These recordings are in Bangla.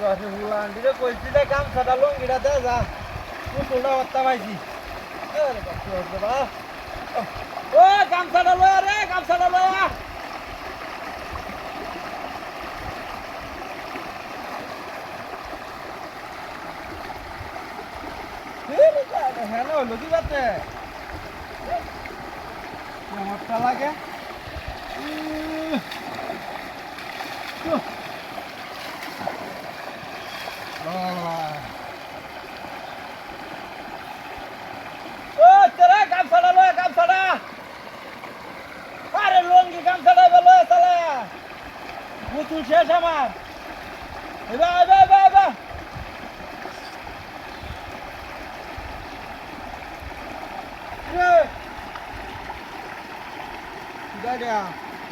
বাসে হুলান দিলে কইছি যে গামছাটা লঙ্গিটা দে যা পুতুলটা হত্যা পাইছি আরে বাচ্চা হচ্ছে বা ও গামছাটা লয়া রে গামছাটা লয়া হ্যাঁ হলো কি বাতে আমারটা লাগে ও তেরা গামছাটা লয়া গামছাটা আরে লঙ্গি গামছাটা বেলো সালা পুতুল শেষ আমার এবার এবার এবার এবার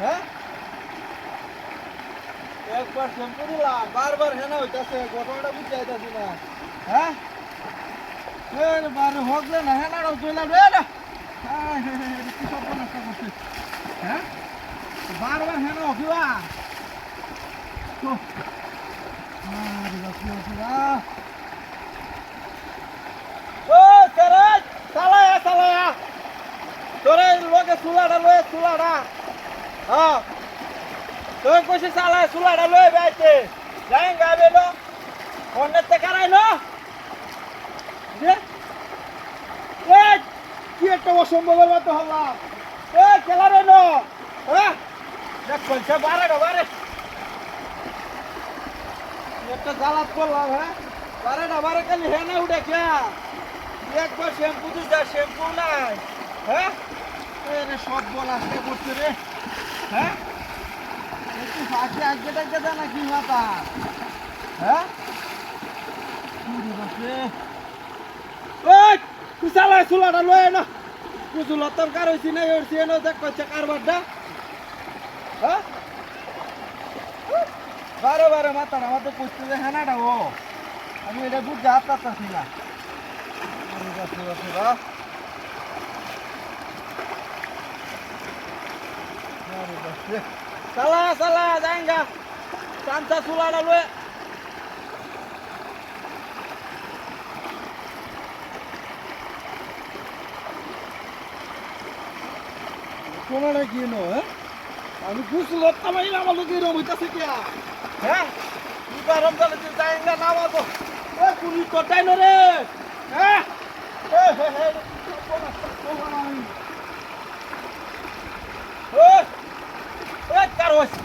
হ্যাঁ একবার শ্যাম্পু দিলাম বারবার হেনা হইতাছে ঘটনাটা বুঝতে যাইতাছি না হ্যাঁ বারে হকলে না হেনাটাও চলে রে না কি সব নষ্ট করছে হ্যাঁ বারবার হেনা হকিবা ও তেরাজ সালায়া সালায়া তোরে লোকে চুলাটা লয়ে চুলাটা হ্যাঁ তোর কইছে সালায় চুলাটা লয়ে বাইতে যাই গাবে নো অন্যতে কারাই নো যে এ কি একটা অসম্ভবের মতো হলাম এ খেলা রে নো হ্যাঁ দেখ কইছে বারে বারে একটা জ্বালাত করলাম হ্যাঁ বারে খালি হেনা উঠে কে একবার শ্যাম্পু দিস শ্যাম্পু নাই হ্যাঁ রে সব বল আসতে করছে রে হ্যাঁ একটু ফাঁকে আগে দেখে দে না কি মাথা হ্যাঁ তুই চালাই চুলাটা লয়ে না কুচু লতাম কার হয়েছি না এসছি এনে দেখ করছে কারবারটা হ্যাঁ বারে মাথাটা আমাদের করছে যে হেনাটা ও আমি এটা বুঝতে হাত পারতাছি না সালা সালা যাएंगा सांसा सुलाड़ा लोए কোনটা কি নো হ্যাঁ আমি বুঝলো তামাই না বলো কি রম হইতাছে কি হ্যাঁ কি গরম চলে যাएंगा না বাবু এ পুলিশ কোটাই ন রে হ্যাঁ এ হে হে ও কার হইছে